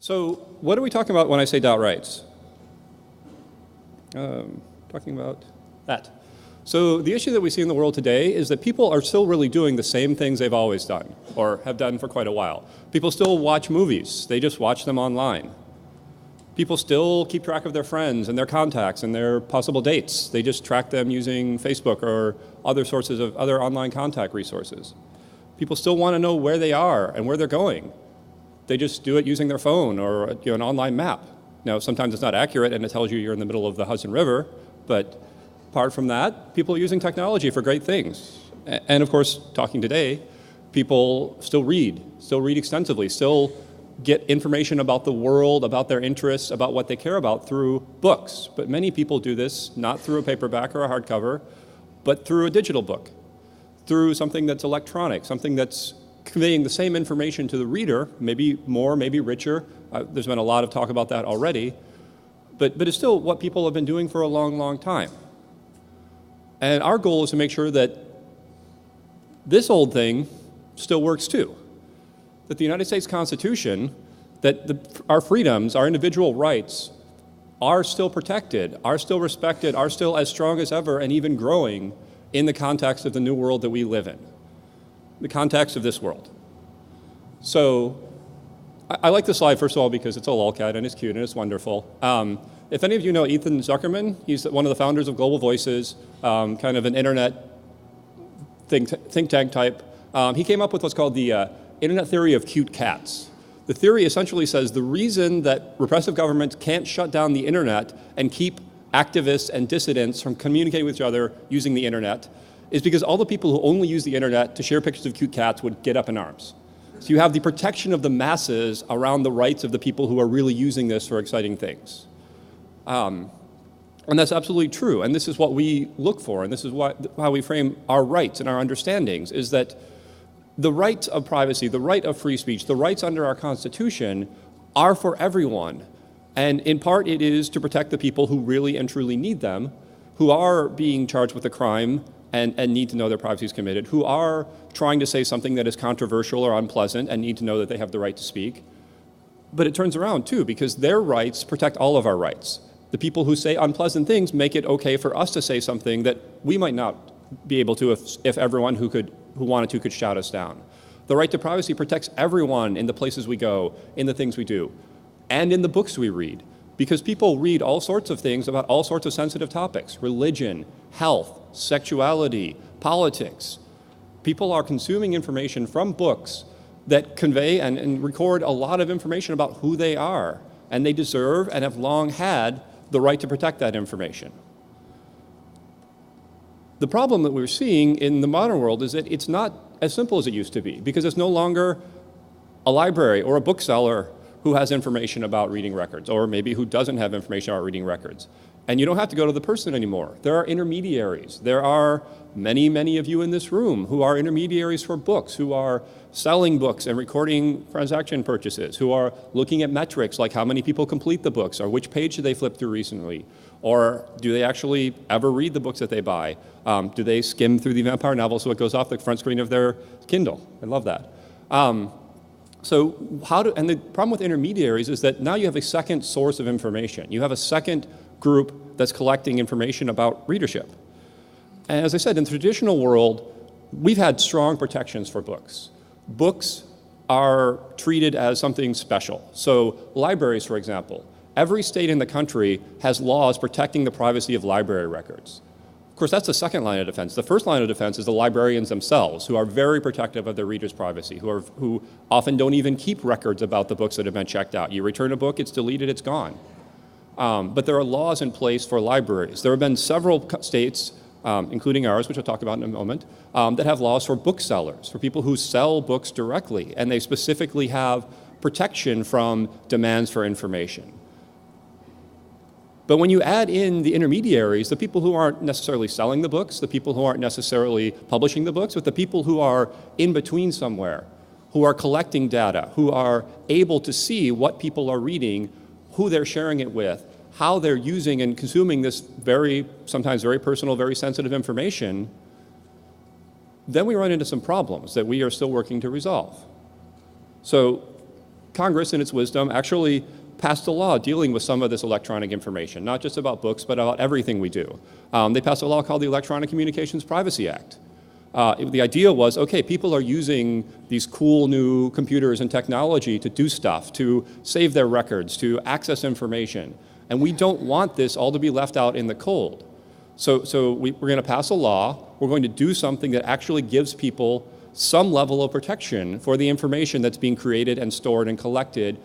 So what are we talking about when I say dotRights? Talking about that. So the issue that we see in the world today is that people are still really doing the same things they've always done, or have done for quite a while. People still watch movies. They just watch them online. People still keep track of their friends and their contacts and their possible dates. They just track them using Facebook or other sources of other online contact resources. People still want to know where they are and where they're going. They just do it using their phone or an online map. Now, sometimes it's not accurate and it tells you you're in the middle of the Hudson River, but apart from that, people are using technology for great things. And of course, talking today, people still read extensively, still get information about the world, about their interests, about what they care about through books. But many people do this not through a paperback or a hardcover, but through a digital book, through something that's electronic, something that's conveying the same information to the reader, maybe more, maybe richer. There's been a lot of talk about that already, but it's still what people have been doing for a long, long time. And our goal is to make sure that this old thing still works too. That the United States Constitution, that our freedoms, our individual rights are still protected, are still respected, are still as strong as ever and even growing in the context of the new world that we live in, the context of this world. So I like this slide, first of all, because it's a lolcat and it's cute and it's wonderful. If any of you know Ethan Zuckerman, he's one of the founders of Global Voices, kind of an internet think tank type. He came up with what's called the internet theory of cute cats. The theory essentially says the reason that repressive governments can't shut down the internet and keep activists and dissidents from communicating with each other using the internet is because all the people who only use the internet to share pictures of cute cats would get up in arms. So you have the protection of the masses around the rights of the people who are really using this for exciting things. And that's absolutely true, and this is what we look for, and this is how we frame our rights and our understandings, is that the right of privacy, the right of free speech, the rights under our Constitution are for everyone. And in part, it is to protect the people who really and truly need them, who are being charged with a crime and need to know their privacy is committed, who are trying to say something that is controversial or unpleasant and need to know that they have the right to speak. But it turns around, too, because their rights protect all of our rights. The people who say unpleasant things make it okay for us to say something that we might not be able to if everyone who wanted to could shout us down. The right to privacy protects everyone in the places we go, in the things we do, and in the books we read. Because people read all sorts of things about all sorts of sensitive topics: religion, health, sexuality, politics. People are consuming information from books that convey and record a lot of information about who they are, and they deserve and have long had the right to protect that information. The problem that we're seeing in the modern world is that it's not as simple as it used to be, because it's no longer a library or a bookseller who has information about reading records, or maybe who doesn't have information about reading records. And you don't have to go to the person anymore. There are intermediaries. There are many, many of you in this room who are intermediaries for books, who are selling books and recording transaction purchases, who are looking at metrics like how many people complete the books, or which page did they flip through recently, or do they actually ever read the books that they buy? Do they skim through the vampire novel so it goes off the front screen of their Kindle? I love that. And the problem with intermediaries is that now you have a second source of information. You have a second group that's collecting information about readership. And as I said, in the traditional world, we've had strong protections for books. Books are treated as something special. So libraries, for example, every state in the country has laws protecting the privacy of library records. Of course, that's the second line of defense. The first line of defense is the librarians themselves, who are very protective of their readers' privacy, who often don't even keep records about the books that have been checked out. You return a book, it's deleted, it's gone. But there are laws in place for libraries. There have been several states, including ours, which I'll talk about in a moment, that have laws for booksellers, for people who sell books directly, and they specifically have protection from demands for information. But when you add in the intermediaries, the people who aren't necessarily selling the books, the people who aren't necessarily publishing the books, but the people who are in between somewhere, who are collecting data, who are able to see what people are reading, who they're sharing it with, how they're using and consuming this sometimes very personal, very sensitive information, then we run into some problems that we are still working to resolve. So Congress, in its wisdom, actually passed a law dealing with some of this electronic information, not just about books, but about everything we do. They passed a law called the Electronic Communications Privacy Act. The idea was, okay, people are using these cool new computers and technology to do stuff, to save their records, to access information, and we don't want this all to be left out in the cold. So we're going to pass a law. We're going to do something that actually gives people some level of protection for the information that's being created and stored and collected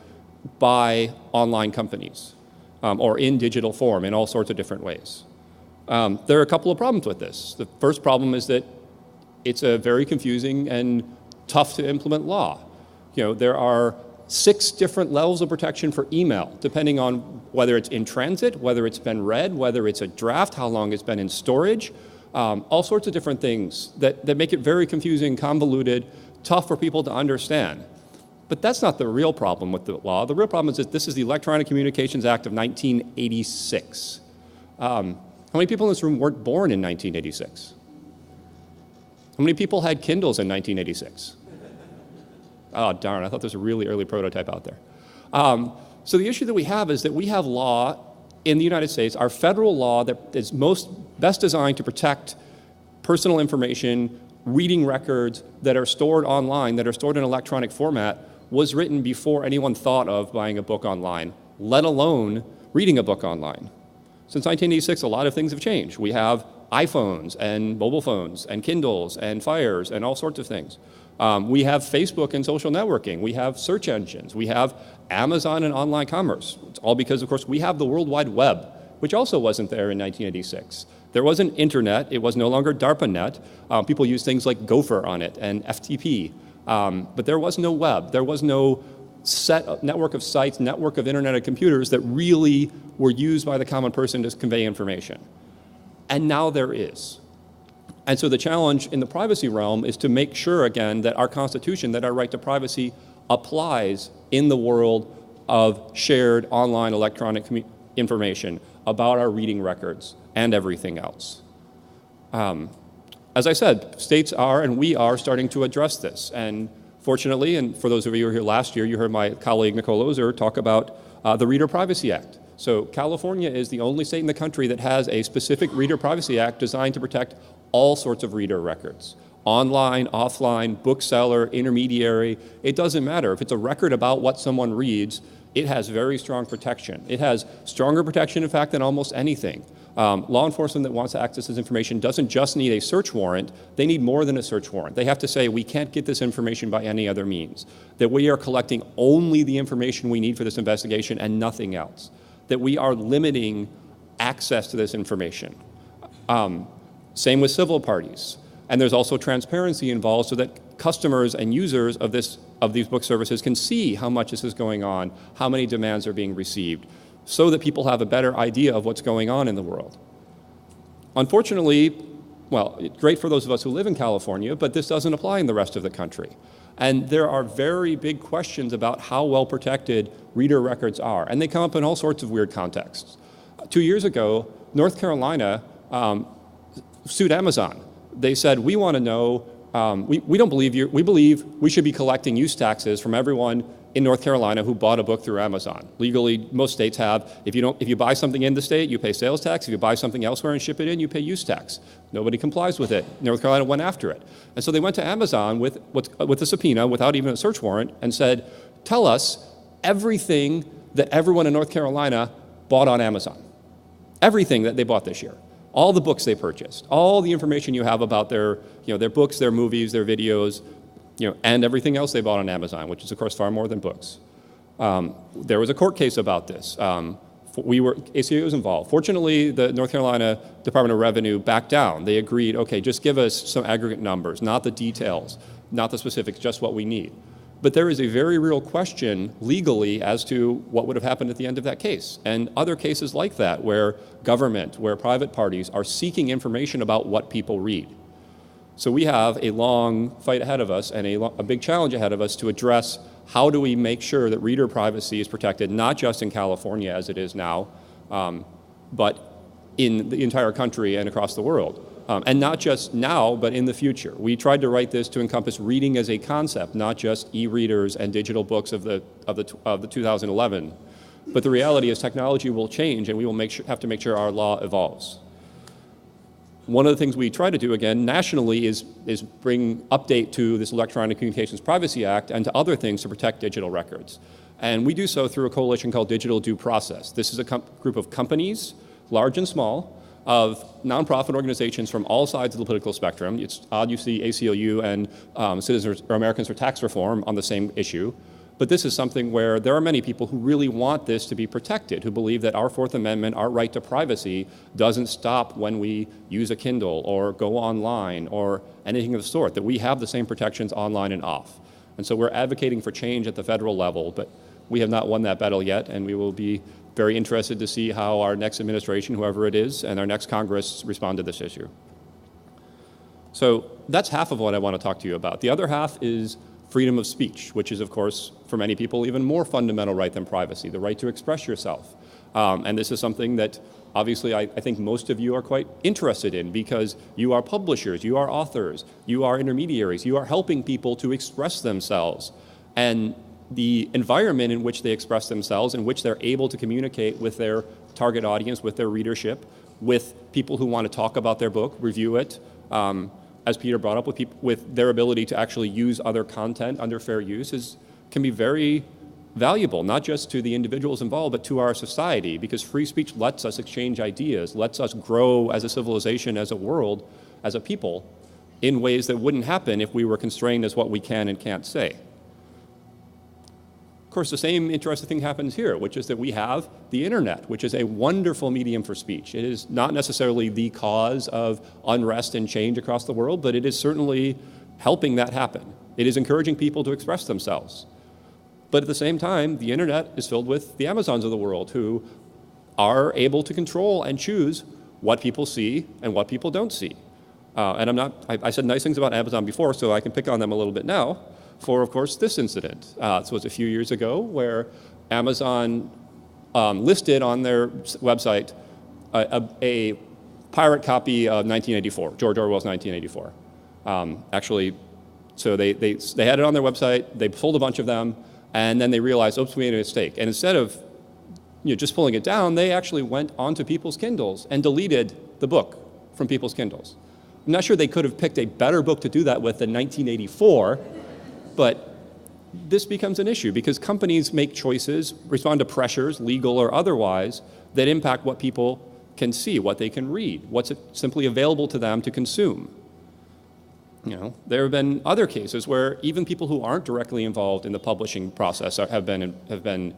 by online companies or in digital form in all sorts of different ways. There are a couple of problems with this. The first problem is that it's a very confusing and tough to implement law. There are 6 different levels of protection for email, depending on whether it's in transit, whether it's been read, whether it's a draft, how long it's been in storage, all sorts of different things that make it very confusing, convoluted, tough for people to understand. But that's not the real problem with the law. The real problem is that this is the Electronic Communications Act of 1986. How many people in this room weren't born in 1986? How many people had Kindles in 1986? Oh, darn, I thought there was a really early prototype out there. So the issue that we have is that we have law in the United States, our federal law that is best designed to protect personal information, reading records that are stored online, that are stored in electronic format, was written before anyone thought of buying a book online, let alone reading a book online. Since 1986, a lot of things have changed. We have iPhones and mobile phones and Kindles and Fires and all sorts of things. We have Facebook and social networking. We have search engines. We have Amazon and online commerce. It's all because, of course, we have the World Wide Web, which also wasn't there in 1986. There was an internet. It was no longer DARPANet. People used things like Gopher on it and FTP. But there was no web. There was no network of sites, network of internet and computers that really were used by the common person to convey information. And now there is. And so the challenge in the privacy realm is to make sure, again, that our Constitution, that our right to privacy applies in the world of shared online electronic information about our reading records and everything else. As I said, states are and we are starting to address this. And fortunately, and for those of you who were here last year, you heard my colleague Nicole Ozer talk about the Reader Privacy Act. So California is the only state in the country that has a specific Reader Privacy Act designed to protect all sorts of reader records. Online, offline, bookseller, intermediary, it doesn't matter. If it's a record about what someone reads, it has very strong protection. It has stronger protection, in fact, than almost anything. Law enforcement that wants to access this information doesn't just need a search warrant, they need more than a search warrant. They have to say, we can't get this information by any other means, that we are collecting only the information we need for this investigation and nothing else, that we are limiting access to this information. Same with civil parties. And there's also transparency involved so that customers and users of these book services can see how much this is going on, how many demands are being received, so that people have a better idea of what's going on in the world. Unfortunately, well, it's great for those of us who live in California, but this doesn't apply in the rest of the country. And there are very big questions about how well protected reader records are, and they come up in all sorts of weird contexts. 2 years ago, North Carolina sued Amazon. They said, we want to know, we don't believe you, we believe we should be collecting use taxes from everyone in North Carolina who bought a book through Amazon. Legally, most states have, if you buy something in the state, you pay sales tax. If you buy something elsewhere and ship it in, you pay use tax. Nobody complies with it. North Carolina went after it. And so they went to Amazon with a subpoena without even a search warrant and said, tell us everything that everyone in North Carolina bought on Amazon. Everything that they bought this year. All the books they purchased, all the information you have about their books, their movies, their videos, and everything else they bought on Amazon, which is, of course, far more than books. There was a court case about this. ACA was involved. Fortunately, the North Carolina Department of Revenue backed down. They agreed, okay, just give us some aggregate numbers, not the details, not the specifics, just what we need. But there is a very real question legally as to what would have happened at the end of that case. And other cases like that where government, where private parties are seeking information about what people read. So we have a long fight ahead of us and a big challenge ahead of us to address how do we make sure that reader privacy is protected, not just in California as it is now, but in the entire country and across the world. And not just now, but in the future. We tried to write this to encompass reading as a concept, not just e-readers and digital books of the 2011. But the reality is technology will change, and we will have to make sure our law evolves. One of the things we try to do, again, nationally is bring update to this Electronic Communications Privacy Act and to other things to protect digital records. And we do so through a coalition called Digital Due Process. This is a group of companies, large and small, of nonprofit organizations from all sides of the political spectrum. It's odd you see ACLU and Citizens or Americans for Tax Reform on the same issue. But this is something where there are many people who really want this to be protected, who believe that our Fourth Amendment, our right to privacy, doesn't stop when we use a Kindle or go online or anything of the sort, that we have the same protections online and off. And so we're advocating for change at the federal level, but we have not won that battle yet, and we will be very interested to see how our next administration, whoever it is, and our next Congress respond to this issue. So that's half of what I want to talk to you about. The other half is freedom of speech, which is, of course, for many people, even more fundamental right than privacy, the right to express yourself. And this is something that obviously I think most of you are quite interested in because you are publishers, you are authors, you are intermediaries, you are helping people to express themselves. And the environment in which they express themselves, in which they're able to communicate with their target audience, with their readership, with people who want to talk about their book, review it, as Peter brought up, with their ability to actually use other content under fair use can be very valuable, not just to the individuals involved, but to our society, because free speech lets us exchange ideas, lets us grow as a civilization, as a world, as a people, in ways that wouldn't happen if we were constrained as what we can and can't say. Of course, the same interesting thing happens here, which is that we have the internet, which is a wonderful medium for speech. It is not necessarily the cause of unrest and change across the world, but it is certainly helping that happen. It is encouraging people to express themselves. But at the same time, the internet is filled with the Amazons of the world who are able to control and choose what people see and what people don't see. And I said nice things about Amazon before, so I can pick on them a little bit now. For, of course, this incident. So it was a few years ago where Amazon listed on their website a pirate copy of 1984, George Orwell's 1984. Actually, so they had it on their website, they sold a bunch of them, and then they realized, oops, we made a mistake. And instead of just pulling it down, they actually went onto people's Kindles and deleted the book from people's Kindles. I'm not sure they could have picked a better book to do that with than 1984, but this becomes an issue because companies make choices, respond to pressures, legal or otherwise, that impact what people can see, what they can read, what's simply available to them to consume. There have been other cases where even people who aren't directly involved in the publishing process have been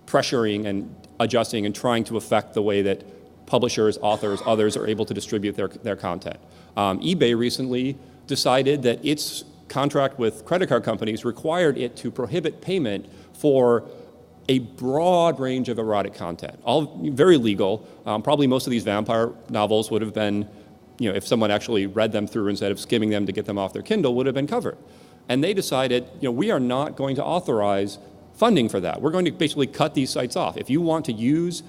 pressuring and adjusting and trying to affect the way that publishers, authors, others are able to distribute their content. eBay recently decided that its contract with credit card companies required it to prohibit payment for a broad range of erotic content, all very legal. Probably most of these vampire novels would have been, if someone actually read them through instead of skimming them to get them off their Kindle, would have been covered. And they decided, we are not going to authorize funding for that. We're going to basically cut these sites off. If you want to use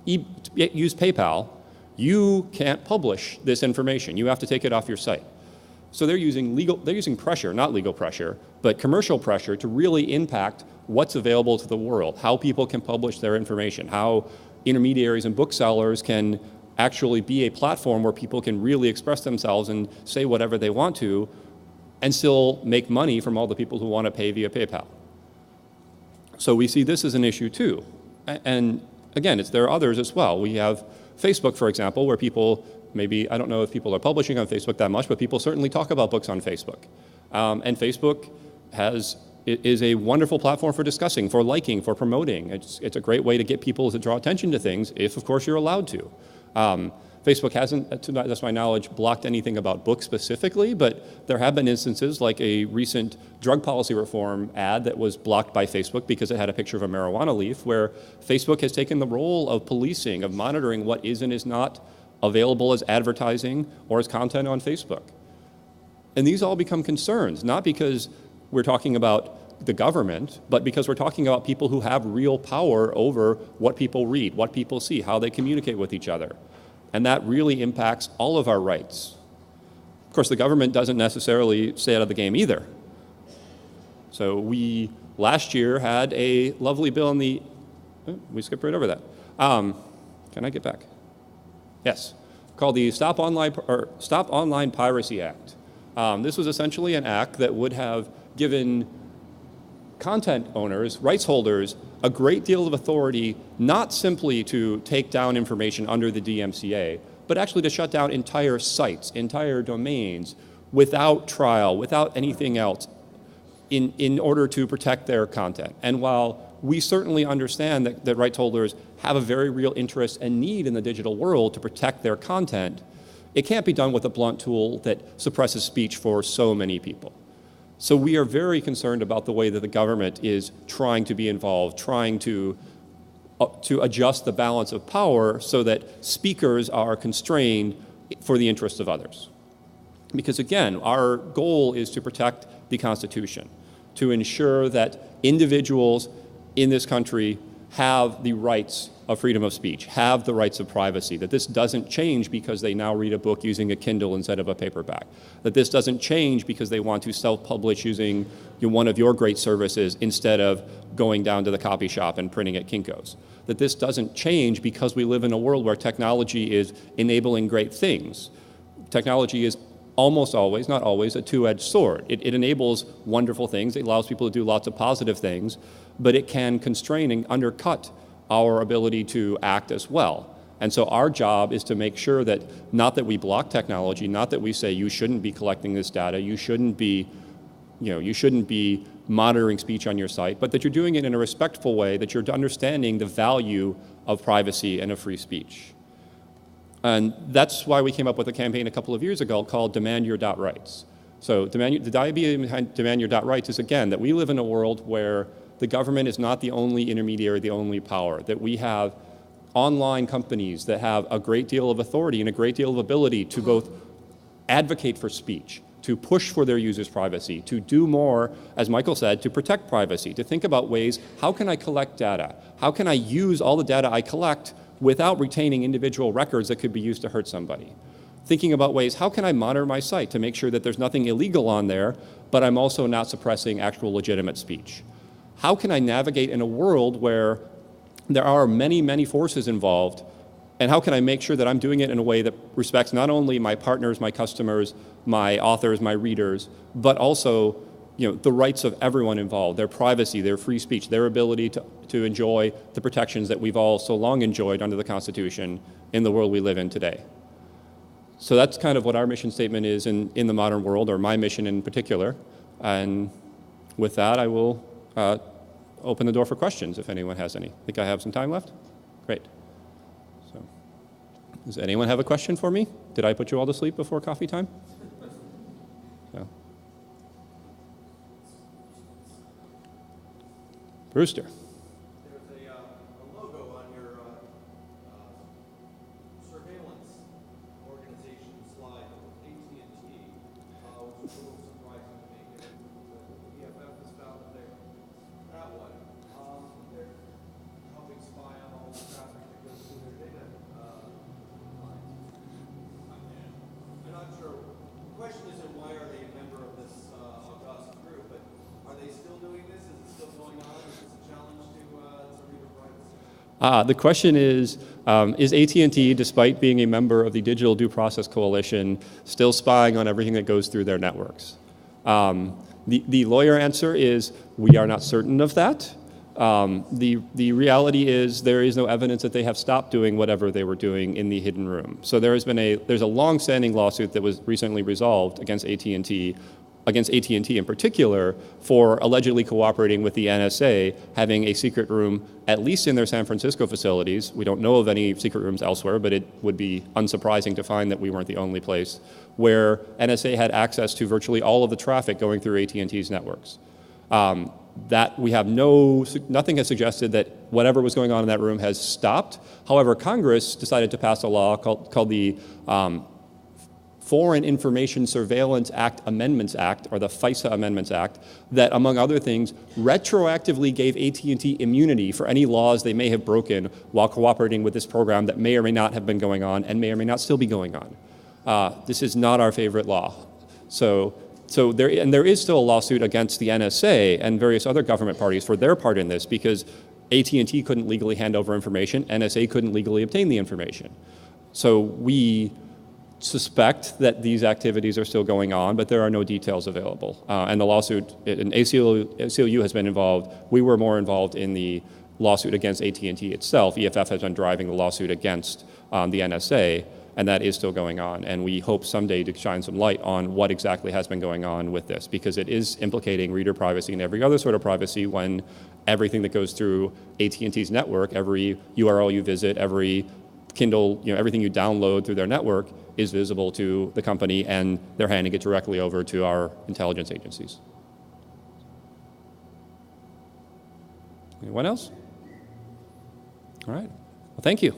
PayPal, you can't publish this information. You have to take it off your site. So they're using pressure, not legal pressure, but commercial pressure to really impact what's available to the world, how people can publish their information, how intermediaries and booksellers can actually be a platform where people can really express themselves and say whatever they want to and still make money from all the people who want to pay via PayPal. So we see this as an issue too. And again, there are others as well. We have Facebook, for example, where people maybe, I don't know if people are publishing on Facebook that much, but people certainly talk about books on Facebook. And Facebook is a wonderful platform for discussing, for liking, for promoting. It's a great way to get people to draw attention to things if, of course, you're allowed to. Facebook hasn't, to that's my knowledge, blocked anything about books specifically, but there have been instances like a recent drug policy reform ad that was blocked by Facebook because it had a picture of a marijuana leaf, where Facebook has taken the role of policing, of monitoring what is and is not available as advertising or as content on Facebook. And these all become concerns, not because we're talking about the government, but because we're talking about people who have real power over what people read, what people see, how they communicate with each other. And that really impacts all of our rights. Of course, the government doesn't necessarily stay out of the game either. So we, last year, had a lovely bill in the, oh, we skipped right over that. Can I get back? Yes, called the Stop Online Piracy Act. This was essentially an act that would have given content owners, rights holders, a great deal of authority, not simply to take down information under the DMCA, but actually to shut down entire sites, entire domains, without trial, without anything else, in order to protect their content. And while we certainly understand that rights holders have a very real interest and need in the digital world to protect their content, it can't be done with a blunt tool that suppresses speech for so many people. So we are very concerned about the way that the government is trying to be involved, trying to adjust the balance of power so that speakers are constrained for the interests of others. Because again, our goal is to protect the Constitution, to ensure that individuals in this country have the rights of freedom of speech, have the rights of privacy, that this doesn't change because they now read a book using a Kindle instead of a paperback, that this doesn't change because they want to self-publish using one of your great services instead of going down to the copy shop and printing at Kinko's, that this doesn't change because we live in a world where technology is enabling great things. Technology is almost always, not always, a two-edged sword. It enables wonderful things, it allows people to do lots of positive things, but it can constrain and undercut our ability to act as well. And so our job is to make sure that, not that we block technology, not that we say you shouldn't be collecting this data, you shouldn't be monitoring speech on your site, but that you're doing it in a respectful way, that you're understanding the value of privacy and of free speech. And that's why we came up with a campaign a couple of years ago called Demand Your dotRights. So the idea behind Demand Your dotRights is, again, that we live in a world where the government is not the only intermediary, the only power, that we have online companies that have a great deal of authority and a great deal of ability to both advocate for speech, to push for their users' privacy, to do more, as Michael said, to protect privacy, to think about ways, how can I collect data? How can I use all the data I collect without retaining individual records that could be used to hurt somebody? Thinking about ways, how can I monitor my site to make sure that there's nothing illegal on there, but I'm also not suppressing actual legitimate speech? How can I navigate in a world where there are many, many forces involved, and how can I make sure that I'm doing it in a way that respects not only my partners, my customers, my authors, my readers, but also the rights of everyone involved, their privacy, their free speech, their ability to enjoy the protections that we've all so long enjoyed under the Constitution in the world we live in today. So that's kind of what our mission statement is in the modern world, or my mission in particular. And with that, I will open the door for questions if anyone has any. Think I have some time left? Great. So, does anyone have a question for me? Did I put you all to sleep before coffee time? No. Brewster. There's a logo on your surveillance organization slide with AT&T, which is a little surprising to me. The EFF is found there. That one. They're helping spy on all the traffic that goes through their data lines. I'm not sure. The question isn't why are they a member of this august group, but are they still doing this? Is it still going on? Is this a challenge to reader privacy? The question is AT&T, despite being a member of the Digital Due Process Coalition, still spying on everything that goes through their networks? The lawyer answer is, we are not certain of that. The reality is there is no evidence that they have stopped doing whatever they were doing in the hidden room. So there's a long-standing lawsuit that was recently resolved against AT&T in particular, for allegedly cooperating with the NSA, having a secret room, at least in their San Francisco facilities. We don't know of any secret rooms elsewhere, but it would be unsurprising to find that we weren't the only place, where NSA had access to virtually all of the traffic going through AT&T's networks. That we have nothing has suggested that whatever was going on in that room has stopped. However, Congress decided to pass a law called the Foreign Information Surveillance Act Amendments Act, or the FISA Amendments Act, that, among other things, retroactively gave AT&T immunity for any laws they may have broken while cooperating with this program that may or may not have been going on and may or may not still be going on. This is not our favorite law. So there is still a lawsuit against the NSA and various other government parties for their part in this, because AT&T couldn't legally hand over information, NSA couldn't legally obtain the information. So we suspect that these activities are still going on, but there are no details available. And the lawsuit, and ACLU has been involved. We were more involved in the lawsuit against AT&T itself. EFF has been driving the lawsuit against the NSA, and that is still going on. And we hope someday to shine some light on what exactly has been going on with this, because it is implicating reader privacy and every other sort of privacy when everything that goes through AT&T's network, every URL you visit, every Kindle, everything you download through their network is visible to the company, and they're handing it directly over to our intelligence agencies. Anyone else? All right. Well, thank you.